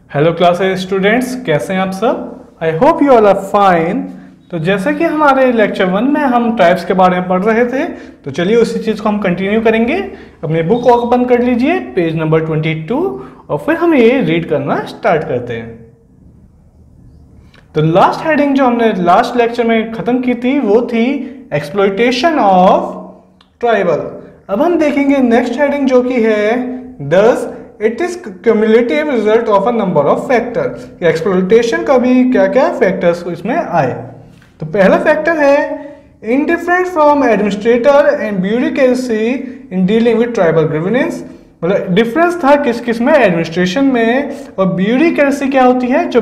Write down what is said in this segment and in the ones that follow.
Hello class students, कैसे हैं आप सब। I hope you all are fine. तो जैसे कि हमारे लेक्चर 1 में हम ट्राइब्स के बारे में पढ़ रहे थे, तो चलिए उसी चीज़ को हम कंटिन्यू करेंगे। अपने बुक ओपन कर लीजिए, पेज नंबर 22, और फिर हम ये रीड करना स्टार्ट करते हैं। तो लास्ट हेडिंग जो हमने लास्ट लेक्चर में ख़त्म की थी वो थी एक्सप्लॉयटेशन ऑफ ट्राइबल। अब हम देखेंगे नेक्स्ट हेडिंग जो कि है thus it is cumulative result of a number of factor. Exploitation का भी क्या क्या फैक्टर्स इसमें आए। तो पहला फैक्टर है indifferent from administrator and bureaucracy in dealing with tribal grievance. मतलब डिफरेंस था किस किस में, एडमिनिस्ट्रेशन में, और ब्यूरोक्रेसी क्या होती है, जो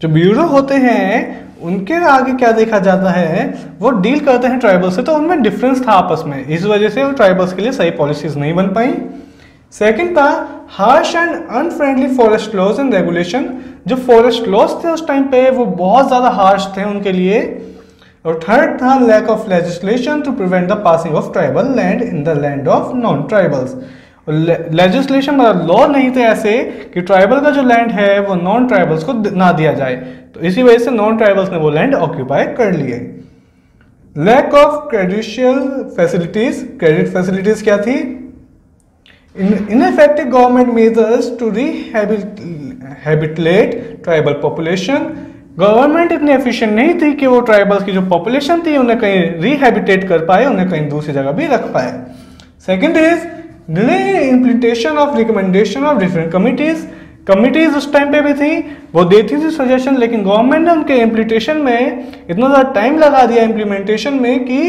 ब्यूरो होते हैं उनके आगे क्या देखा जाता है, वो डील करते हैं ट्राइबल से। तो उनमें डिफरेंस था आपस में, इस वजह से वो ट्राइबल्स के लिए सही पॉलिसीज नहीं बन पाई। सेकंड था harsh and unfriendly forest laws and regulation. जो फॉरेस्ट लॉज थे उस टाइम पे वो बहुत ज़्यादा हार्श थे उनके लिए। और थर्ड था lack of legislation to prevent the passing of tribal land in the land of non tribals. Legislation मतलब लॉ नहीं थे ऐसे कि ट्राइबल का जो लैंड है वो नॉन ट्राइबल्स को ना दिया जाए, तो इसी वजह से नॉन ट्राइबल्स ने वो लैंड ऑक्यूपाई कर लिए। Lack of credential facilities, credit facilities क्या थी, ineffective government measures to rehabilitate tribal population. Government इतनी एफिशिएंट नहीं थी कि वो ट्राइबल्स की जो पॉपुलेशन थी उन्हें कहीं रिहैबिटेट कर पाए, उन्हें कहीं दूसरी जगह भी रख पाए। Second is delay implementation of recommendation of different committees उस टाइम पे भी थी, वो देती थी सजेशन, लेकिन गवर्नमेंट ने उनके इम्प्लीमेंटेशन में इतना ज़्यादा टाइम लगा दिया इम्प्लीमेंटेशन में कि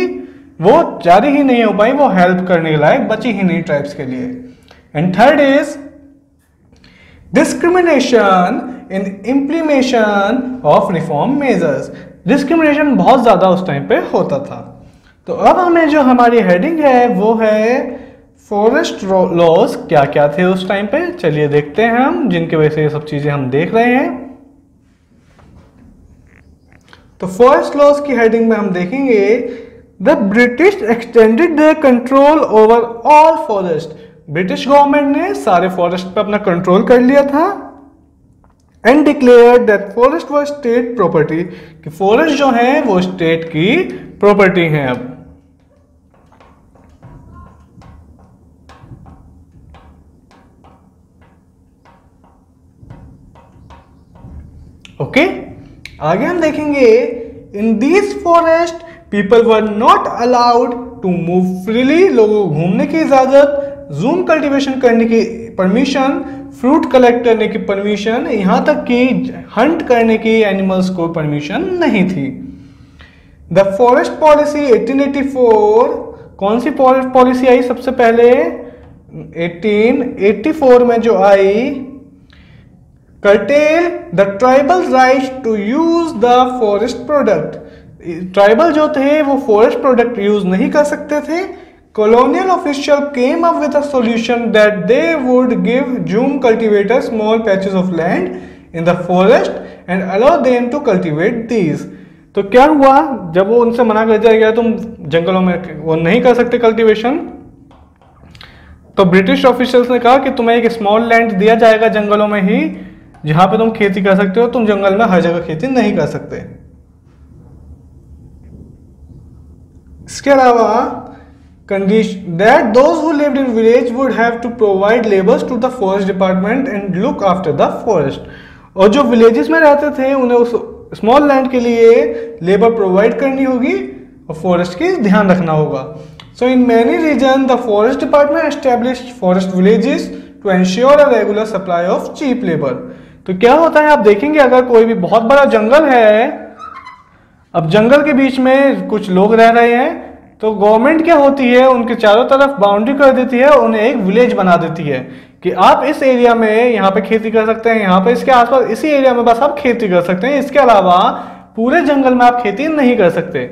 वो जारी ही नहीं हो पाई, वो हेल्प करने के लायक बची ही नहीं ट्राइब्स के लिए। And third is discrimination in implementation of reform measures. Discrimination बहुत ज़्यादा उस टाइम पे होता था। तो अब हमें जो हमारी हेडिंग है वो है फॉरेस्ट लॉज क्या क्या थे उस टाइम पे। चलिए देखते हैं हम, जिनके वजह से ये सब चीजें हम देख रहे हैं। तो फॉरेस्ट लॉज की हेडिंग में हम देखेंगे the British extended their control over all forest. British government ने सारे फॉरेस्ट पे अपना कंट्रोल कर लिया था। And declared that forest was state property, कि फॉरेस्ट जो है वो स्टेट की प्रॉपर्टी है। अब ओके आगे हम देखेंगे in this forest people were not allowed to move freely. लोगों को घूमने की इजाजत, जूम कल्टीवेशन करने की परमिशन, फ्रूट कलेक्ट करने की परमिशन, यहां तक कि हंट करने की एनिमल्स को परमिशन नहीं थी। द फॉरेस्ट पॉलिसी 1884, कौन सी फॉरेस्ट पॉलिसी आई सबसे पहले, 1884 में जो आई, curtail the tribal right to use the forest product। Tribal जो थे वो फॉरेस्ट प्रोडक्ट यूज नहीं कर सकते थे। colonial official came up with a solution that they would give Jum cultivators small patches of land in the forest and allow them to cultivate these। तो क्या हुआ, जब वो उनसे मना कर दिया गया तुम जंगलों में वो नहीं कर सकते कल्टीवेशन, तो ब्रिटिश ऑफिशियल्स ने कहा कि तुम्हें एक स्मॉल लैंड दिया जाएगा जंगलों में ही, जहां पे तुम खेती कर सकते हो, तुम जंगल में हर जगह खेती नहीं कर सकते। इसके अलावा condition that those who lived in village would have to provide labours to the forest department and look after the forest. और जो विलेजेस में रहते थे उन्हें उस स्मॉल लैंड के लिए लेबर प्रोवाइड करनी होगी और फॉरेस्ट की ध्यान रखना होगा। So in many reason the forest department established forest villages to ensure a regular supply of cheap labour. तो क्या होता है आप देखेंगे, अगर कोई भी बहुत बड़ा जंगल है, अब जंगल के बीच में कुछ लोग रह रहे हैं, तो गवर्नमेंट क्या होती है उनके चारों तरफ बाउंड्री कर देती है, उन्हें एक विलेज बना देती है कि आप इस एरिया में यहाँ पे खेती कर सकते हैं, यहाँ पे इसके आसपास इसी एरिया में बस आप खेती कर सकते हैं, इसके अलावा पूरे जंगल में आप खेती नहीं कर सकते।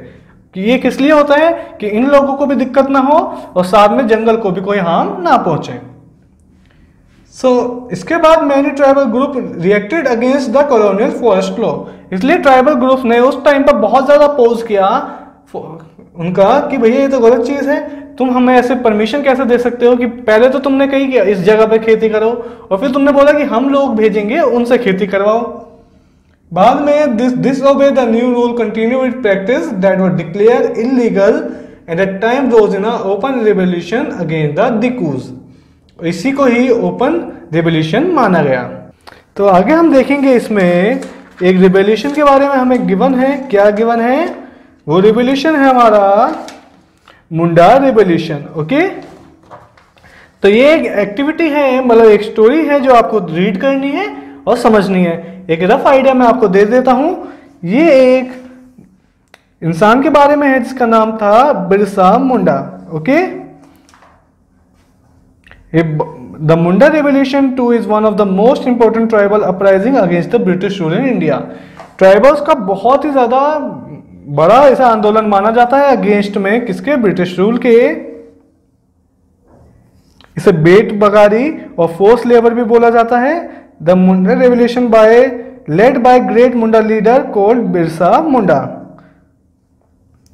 कि ये किस लिए होता है कि इन लोगों को भी दिक्कत ना हो और साथ में जंगल को भी कोई हार्म ना पहुंचे। इसके बाद many tribal group reacted against the colonial forest law. इसलिए ट्राइबल ग्रुप ने उस टाइम पर बहुत ज्यादा अपोज किया उनका कि भैया ये तो गलत चीज है, तुम हमें ऐसे परमिशन कैसे दे सकते हो कि पहले तो तुमने कही कि इस जगह पे खेती करो और फिर तुमने बोला कि हम लोग भेजेंगे उनसे खेती करवाओ। बाद में disobey the new rule continue with practice that were declared illegal and at time rose in a open rebellion against the Dikus। इसी को ही ओपन रिबेलिशन माना गया। तो आगे हम देखेंगे इसमें एक रिबेलिशन के बारे में हमें गिवन है। क्या गिवन है? वो रिबेलिशन है हमारा मुंडा रिबेलिशन। ओके, तो ये एक एक्टिविटी है, मतलब एक स्टोरी है जो आपको रीड करनी है और समझनी है। एक रफ आइडिया मैं आपको दे देता हूं। ये एक इंसान के बारे में है जिसका नाम था Birsa Munda. Okay, the Munda revolution 2 is one of the most important tribal uprising against the British rule in India. Tribals का बहुत ही ज्यादा बड़ा ऐसा आंदोलन माना जाता है अगेंस्ट में किसके? ब्रिटिश रूल के। इसे बेट बगारी और फोर्स लेबर भी बोला जाता है। The Munda revolution led by great Munda leader called Birsa Munda.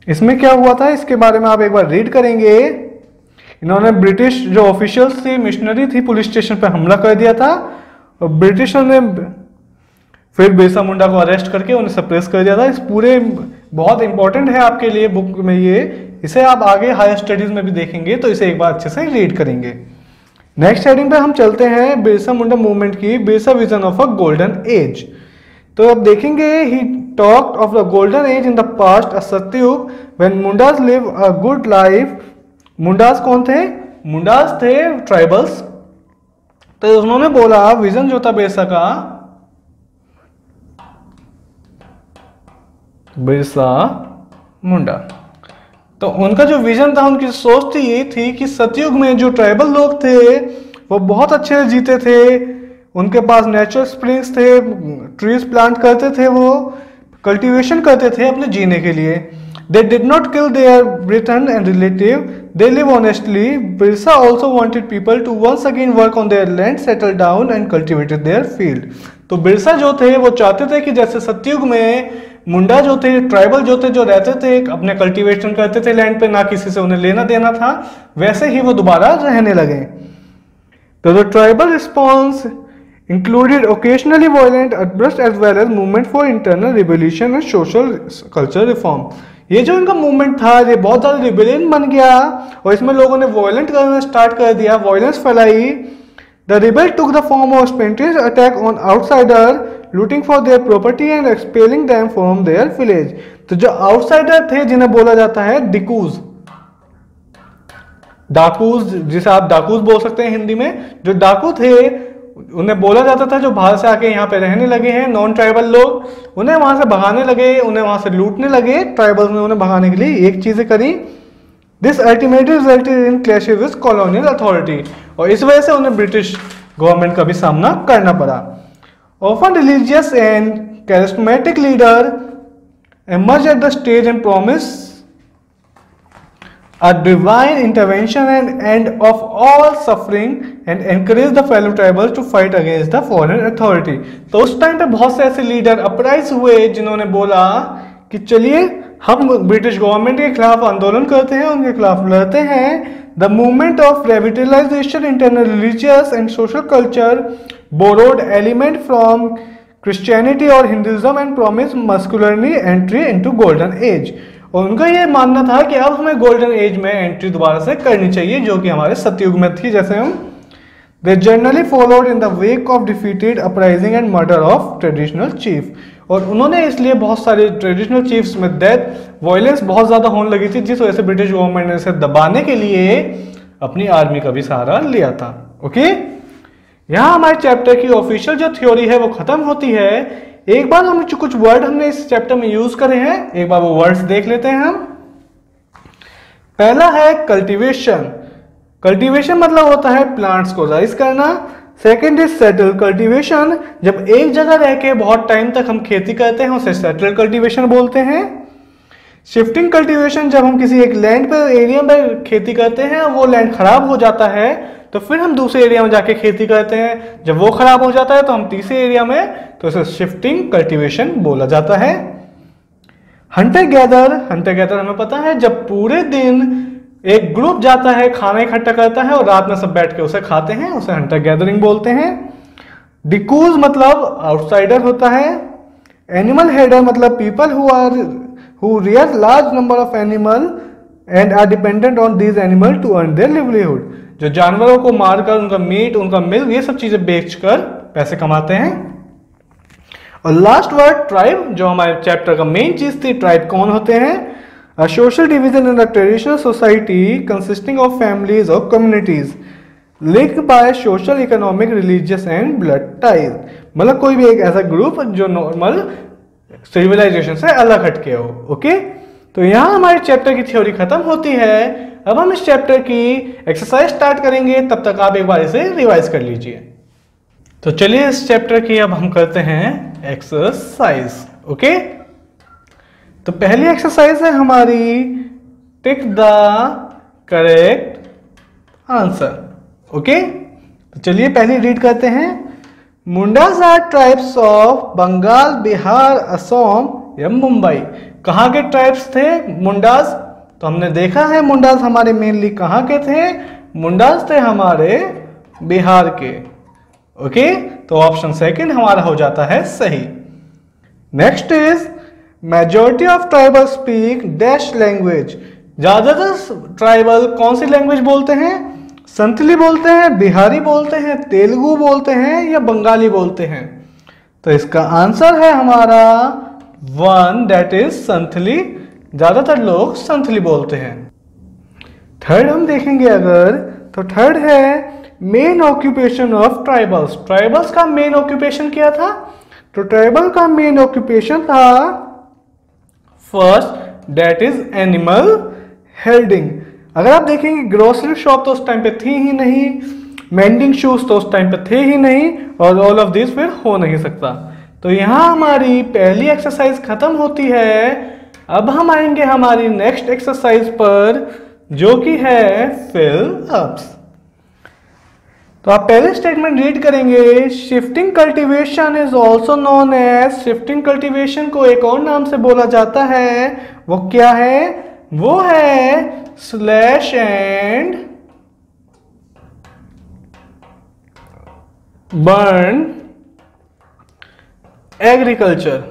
इसमें क्या हुआ था इसके बारे में आप एक बार रीड करेंगे। इन्होंने ब्रिटिश जो ऑफिशियल्स थी, मिशनरी थी, पुलिस स्टेशन पर हमला कर दिया था और ब्रिटिशर ने फिर बिरसा मुंडा को अरेस्ट करके उन्हें सप्रेस कर दिया था। इस पूरे बहुत इंपॉर्टेंट है आपके लिए बुक में ये, इसे आप आगे हायर स्टडीज में भी देखेंगे तो इसे एक बार अच्छे से रीड करेंगे। नेक्स्ट हेडिंग पे हम चलते हैं बिरसा मुंडा मूवमेंट की, Birsa vision of a golden age. तो अब देखेंगे he talked of the golden age in the past, a satyayuga when Mundas live a good life. Mundas कौन थे? मुंडास थे ट्राइबल्स। तो उन्होंने बोला विजन जो था बिरसा का, बिरसा मुंडा, तो उनका जो विजन था, उनकी सोच थी ये थी कि सतयुग में जो ट्राइबल लोग थे वो बहुत अच्छे जीते थे। उनके पास नेचुरल स्प्रिंग्स थे, ट्रीज प्लांट करते थे, वो कल्टीवेशन करते थे अपने जीने के लिए। They did not kill their Briton and relative. They live honestly. Birsa also wanted people to once again work on their land, settle down and cultivated their field. तो बिरसा जो थे वो चाहते थे कि जैसे सतयुग में मुंडा जो थे, ट्राइबल जो थे, जो रहते थे अपने कल्टीवेशन करते थे लैंड पे, ना किसी से उन्हें लेना देना था, वैसे ही वो दोबारा रहने लगे। तो the tribal response included occasionally violent outbursts as well as movement for internal revolution and social cultural reform। ये जो इनका मूवमेंट था ये बहुत ज्यादा रिबेलियन बन गया और इसमें लोगों ने वॉयलेंट करना स्टार्ट कर दिया, वॉयलेंस फैलाई। The rebel took the form of spontaneous attack on outsider, looting for their property and expelling them from their village. तो जो आउटसाइडर थे जिन्हें बोला जाता है डिकूज, डाकूज, जिसे आप डाकूज बोल सकते हैं हिंदी में, जो डाकू थे उन्हें बोला जाता था जो बाहर से आके यहाँ पे रहने लगे हैं, नॉन ट्राइबल लोग, उन्हें वहां से भगाने लगे, उन्हें वहां से लूटने लगे। ट्राइबल्स ने उन्हें भगाने के लिए एक चीजें करी। This ultimately resulted in clashes with colonial authority, और इस वजह से उन्हें ब्रिटिश गवर्नमेंट का भी सामना करना पड़ा। Often religious and charismatic leader emerged at the stage and promise a divine intervention and end of all suffering and encourage the fellow tribals to fight against the foreign authority। तो उस time पे बहुत से ऐसे leader अपराइज हुए जिन्होंने बोला कि चलिए हम ब्रिटिश गवर्नमेंट के खिलाफ आंदोलन करते हैं, उनके खिलाफ लड़ते हैं। The movement of revitalization internal religious and social culture borrowed element from Christianity और Hinduism and promise muscularly entry into golden age. और उनका ये मानना था कि अब हमें गोल्डन एज में एंट्री दोबारा से करनी चाहिए जो कि हमारे सतयुग में थी। जैसे हम they generally followed in the wake of defeated uprising and murder of traditional chief, और उन्होंने इसलिए बहुत सारे ट्रेडिशनल चीफ्स में डेथ, वायलेंस बहुत ज्यादा होने लगी थी, जिस वजह से ब्रिटिश गवर्नमेंट ने इसे दबाने के लिए अपनी आर्मी का भी सहारा लिया था। ओके, यहाँ हमारे चैप्टर की ऑफिशियल जो थ्योरी है वो खत्म होती है। एक बार हम कुछ वर्ड हमने इस चैप्टर में यूज करे हैं, एक बार वो वर्ड्स देख लेते हैं हम। पहला है कल्टीवेशन। कल्टीवेशन मतलब होता है प्लांट्स को राइज करना। सेकंड इज सेटल कल्टीवेशन, जब एक जगह रह के बहुत टाइम तक हम खेती करते हैं उसे सेटल कल्टीवेशन बोलते हैं। शिफ्टिंग कल्टीवेशन, जब हम किसी एक लैंड पर एरिया में खेती करते हैं, वो लैंड खराब हो जाता है तो फिर हम दूसरे एरिया में जाके खेती करते हैं, जब वो खराब हो जाता है तो हम तीसरे एरिया में, तो इसे शिफ्टिंग कल्टीवेशन बोला जाता है। हंटर गैदर, हंटर गैदर हमें पता है जब पूरे दिन एक ग्रुप जाता है, खाना इकट्ठा करता है और रात में सब बैठ के उसे खाते हैं, उसे हंटर गैदरिंग बोलते हैं। डिकूज मतलब आउटसाइडर होता है। एनिमल हेडर मतलब people who rear large number of animal and are dependent on these animal to earn their livelihood, जो जानवरों को मारकर उनका मीट, उनका मिल्क, ये सब चीजें बेचकर पैसे कमाते हैं। और लास्ट वर्ड ट्राइब, जो हमारे चैप्टर का मेन चीज थी, ट्राइब कौन होते हैं? A social division in a traditional society consisting of families or communities linked by social, economic, religious and blood ties। मतलब कोई भी एक ऐसा ग्रुप जो नॉर्मल सिविलाइजेशन से अलग हटके हो। ओके, तो यहाँ हमारे चैप्टर की थ्योरी खत्म होती है। अब हम इस चैप्टर की एक्सरसाइज स्टार्ट करेंगे, तब तक आप एक बार इसे रिवाइज कर लीजिए। तो चलिए इस चैप्टर की अब हम करते हैं एक्सरसाइज। ओके, तो पहली एक्सरसाइज है हमारी tick the correct answer. Okay, तो चलिए पहले रीड करते हैं। Mundas are tribes of Bengal, Bihar, Assam या मुंबई। कहाँ के ट्राइब्स थे मुंडास? तो हमने देखा है मुंडास हमारे मेनली कहाँ के थे? मुंडास थे हमारे बिहार के। ओके, तो ऑप्शन सेकंड हमारा हो जाता है सही। Next is majority of tribal speak dash language. ज्यादातर ट्राइबल कौन सी लैंग्वेज बोलते हैं? संथली बोलते हैं, बिहारी बोलते हैं, तेलुगु बोलते हैं या बंगाली बोलते हैं? तो इसका आंसर है हमारा 1, दैट इज संथली। ज्यादातर लोग संथली बोलते हैं। थर्ड हम देखेंगे अगर, तो थर्ड है main occupation of tribals. Tribals का मेन ऑक्यूपेशन क्या था? तो ट्राइबल का मेन ऑक्यूपेशन था फर्स्ट, दैट इज एनिमल हेल्डिंग। अगर आप देखेंगे ग्रोसरी शॉप तो उस टाइम पे थी ही नहीं, मेंडिंग शूज तो उस टाइम पे थे ही नहीं, और ऑल ऑफ दिस फिर हो नहीं सकता। तो यहां हमारी पहली एक्सरसाइज खत्म होती है। अब हम आएंगे हमारी नेक्स्ट एक्सरसाइज पर, जो कि है फिल अप्स। तो आप पहले स्टेटमेंट रीड करेंगे। Shifting cultivation is also known as. Shifting cultivation को एक और नाम से बोला जाता है, वो क्या है? वो है स्लैश एंड बर्न एग्रीकल्चर।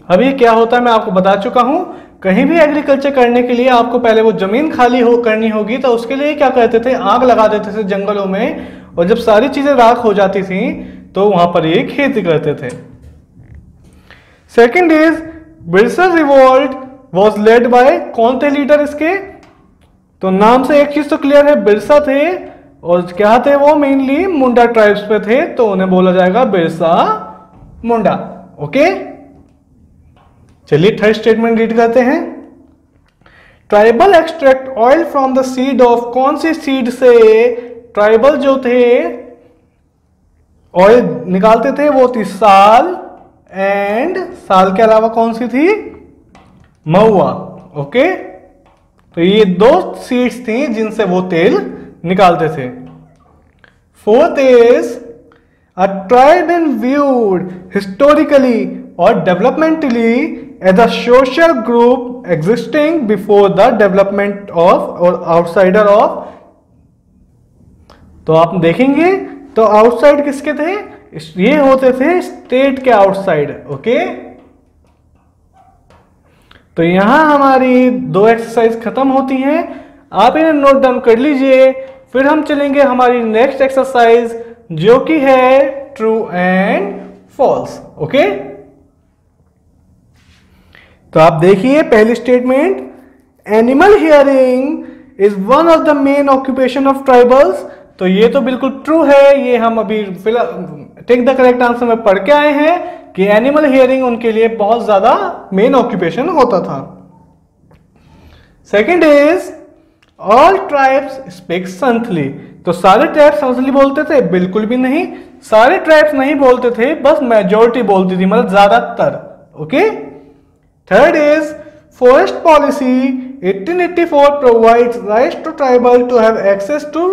अभी क्या होता है मैं आपको बता चुका हूं। कहीं भी एग्रीकल्चर करने के लिए आपको पहले वो जमीन खाली करनी होगी, तो उसके लिए क्या करते थे? आग लगा देते थे जंगलों में, और जब सारी चीजें राख हो जाती थी तो वहां पर ये खेती करते थे। Second is Birsa revolt was led by. कौन थे लीडर इसके? तो नाम से एक चीज तो क्लियर है, बिरसा थे। और क्या थे वो? मेनली मुंडा ट्राइब्स पे थे, तो उन्हें बोला जाएगा बिरसा मुंडा। ओके, चलिए थर्ड स्टेटमेंट रीड करते हैं। Tribal extract oil from the seed of. कौन सी सीड से ट्राइबल जो थे ऑयल निकालते थे? वो थी साल, एंड साल के अलावा कौन सी थी? महुआ। ओके, तो ये दो सीड्स थी जिनसे वो तेल निकालते थे। Fourth is a tribe in viewed historically और developmentally as a social group existing before the development of और आउटसाइडर ऑफ। तो आप देखेंगे तो आउटसाइड किसके थे? ये होते थे स्टेट के आउटसाइड। ओके, तो यहां हमारी दो एक्सरसाइज खत्म होती हैं। आप इन्हें नोट डाउन कर लीजिए। फिर हम चलेंगे हमारी नेक्स्ट एक्सरसाइज, जो कि है ट्रू एंड फॉल्स। ओके, तो आप देखिए पहली statement, animal hearing is one of the main occupation of tribals. तो ये तो बिल्कुल ट्रू है, ये हम अभी फिलहाल टेक द करेक्ट आंसर में पढ़ के आए हैं कि एनिमल हियरिंग उनके लिए बहुत ज्यादा मेन ऑक्यूपेशन होता था। Second is all tribes speak Santhali. तो सारे ट्राइब्स संथली बोलते थे? बिल्कुल भी नहीं, सारे ट्राइब्स नहीं बोलते थे, बस मेजोरिटी बोलती थी, मतलब ज्यादातर। Okay, third is forest policy 1884 provides rights to tribal to have access to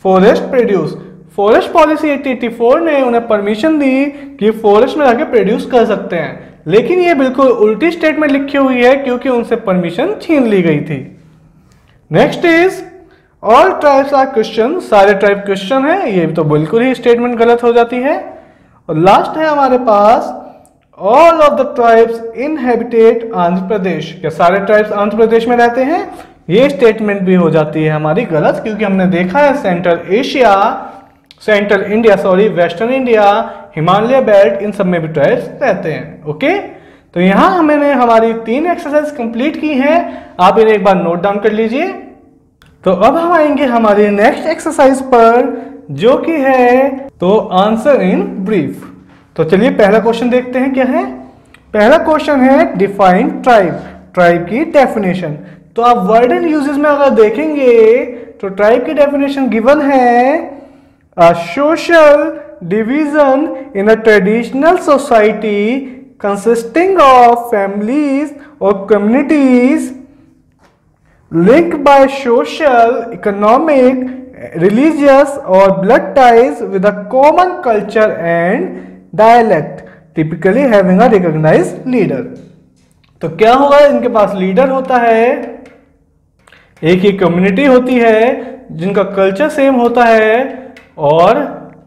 forest produce. Forest policy 1884 ने उन्हें परमिशन दी कि फॉरेस्ट में जाके प्रोड्यूस कर सकते हैं, लेकिन ये बिल्कुल उल्टी स्टेटमेंट लिखी हुई है क्योंकि उनसे परमिशन छीन ली गई थी। Next is all tribes are Christian, सारे ट्राइब क्रिश्चियन है, ये तो बिल्कुल ही स्टेटमेंट गलत हो जाती है। और लास्ट है हमारे पास all of the tribes inhabit Andhra Pradesh, क्या सारे ट्राइब्स आंध्र प्रदेश में रहते हैं, ये स्टेटमेंट भी हो जाती है हमारी गलत, क्योंकि हमने देखा है central India western India, Himalaya belt, इन सब में भी ट्राइब्स रहते हैं। ओके, तो यहाँ हमने हमारी 3 एक्सरसाइज कंप्लीट की हैं, आप इन्हें एक बार नोट डाउन कर लीजिए। तो अब हम आएंगे हमारी नेक्स्ट एक्सरसाइज पर, जो कि है तो आंसर इन ब्रीफ। तो चलिए पहला क्वेश्चन देखते हैं क्या है। पहला क्वेश्चन है डिफाइन ट्राइब, ट्राइब की डेफिनेशन। तो आप वर्ड एंड यूजेस में अगर देखेंगे तो ट्राइब की डेफिनेशन गिवन है a social division in a traditional society consisting of families और communities linked by social, economic, religious or blood ties with a common culture and dialect, typically having a recognized leader। तो क्या होगा, इनके पास leader होता है, एक ही community होती है जिनका कल्चर सेम होता है, और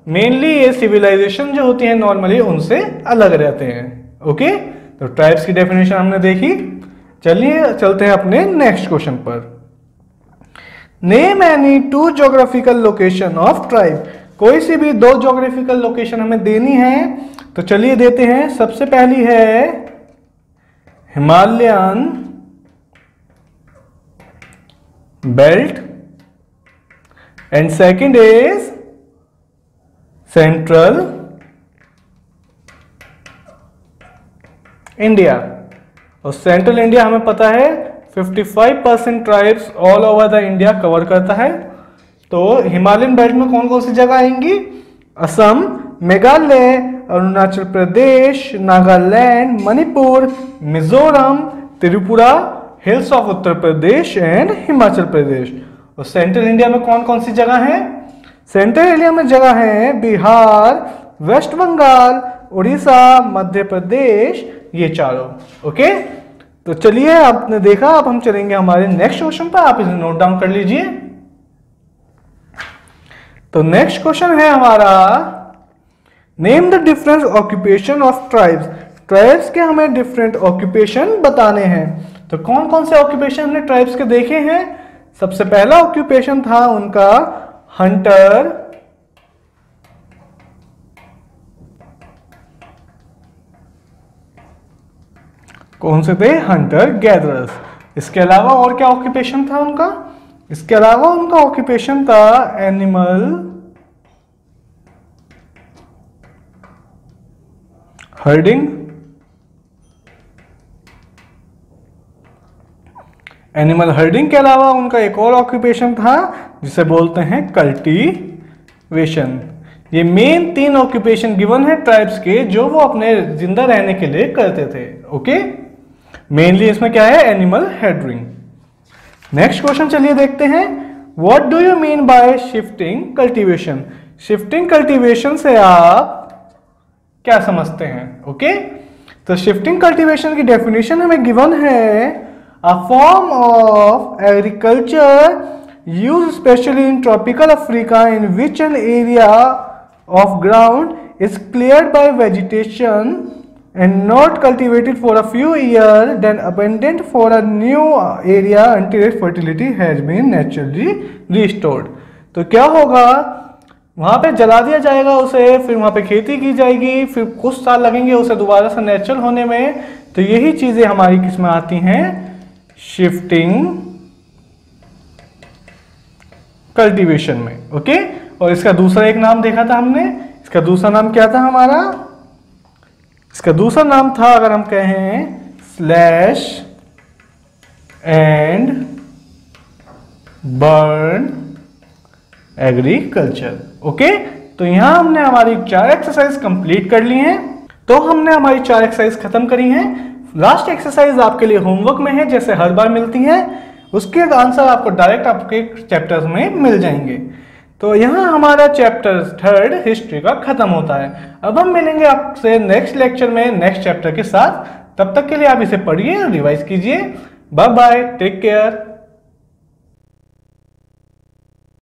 मेनली ये सिविलाइजेशन जो होती है नॉर्मली उनसे अलग रहते हैं। ओके, तो ट्राइब्स की डेफिनेशन हमने देखी। चलिए चलते हैं अपने नेक्स्ट क्वेश्चन पर। Name any 2 geographical location of tribe, कोई सी भी 2 ज्योग्राफिकल लोकेशन हमें देनी है। तो चलिए देते हैं। सबसे पहली है Himalayan belt and second is central India. और सेंट्रल इंडिया हमें पता है 55% tribes all over the India cover करता है। तो हिमालयन बेल्ट में कौन कौन सी जगह आएंगी, Assam, Meghalaya, Arunachal Pradesh, Nagaland, Manipur, Mizoram, Tripura, hills of Uttar Pradesh and Himachal Pradesh. और सेंट्रल इंडिया में कौन कौन सी जगह है, सेंट्रल इंडिया में जगह है बिहार, वेस्ट बंगाल, उड़ीसा, मध्य प्रदेश, ये चारों। ओके, तो चलिए आपने देखा, अब हम चलेंगे हमारे नेक्स्ट क्वेश्चन पर, आप इसे नोट डाउन कर लीजिए। तो नेक्स्ट क्वेश्चन है हमारा name the different occupation of tribes, tribes के हमें डिफरेंट ऑक्यूपेशन बताने हैं। तो कौन कौन से ऑक्यूपेशन हमने ट्राइब्स के देखे हैं। सबसे पहला ऑक्यूपेशन था उनका हंटर, कौन से थे, हंटर गैदरर्स। इसके अलावा और क्या ऑक्यूपेशन था उनका, इसके अलावा उनका ऑक्यूपेशन था एनिमल हर्डिंग, एनिमल हर्डिंग के अलावा उनका एक और ऑक्यूपेशन था जिसे बोलते हैं कल्टीवेशन। ये मेन 3 ऑक्यूपेशन गिवन है ट्राइब्स के, जो वो अपने जिंदा रहने के लिए करते थे। ओके, मेनली इसमें क्या है, एनिमल हर्डिंग। नेक्स्ट क्वेश्चन चलिए देखते हैं। What do you mean by shifting cultivation, shifting cultivation से आप क्या समझते हैं। ओके, तो शिफ्टिंग कल्टीवेशन की डेफिनेशन हमें गिवन है a form of agriculture used specially in tropical Africa in which an area of ground is cleared by vegetation and not cultivated for a few years, then abandoned for a new area until its fertility has been naturally restored। तो क्या होगा, वहां पे जला दिया जाएगा उसे, फिर वहां पे खेती की जाएगी, फिर कुछ साल लगेंगे उसे दोबारा से नेचुरल होने में। तो यही चीजें हमारी किसमें आती हैं, शिफ्टिंग कल्टीवेशन में। ओके, और इसका दूसरा एक नाम देखा था हमने, इसका दूसरा नाम क्या था हमारा, इसका दूसरा नाम था, अगर हम कहें, slash and burn agriculture. Okay, तो यहां हमने हमारी 4 एक्सरसाइज कंप्लीट कर ली हैं। तो हमने हमारी 4 एक्सरसाइज खत्म करी हैं। लास्ट एक्सरसाइज आपके लिए होमवर्क में है, जैसे हर बार मिलती है, उसके आंसर आपको डायरेक्ट आपके चैप्टर्स में मिल जाएंगे। तो यहाँ हमारा चैप्टर 3 हिस्ट्री का खत्म होता है। अब हम मिलेंगे आपसे नेक्स्ट लेक्चर में नेक्स्ट चैप्टर के साथ। तब तक के लिए आप इसे पढ़िए और रिवाइज कीजिए। Bye bye, take care.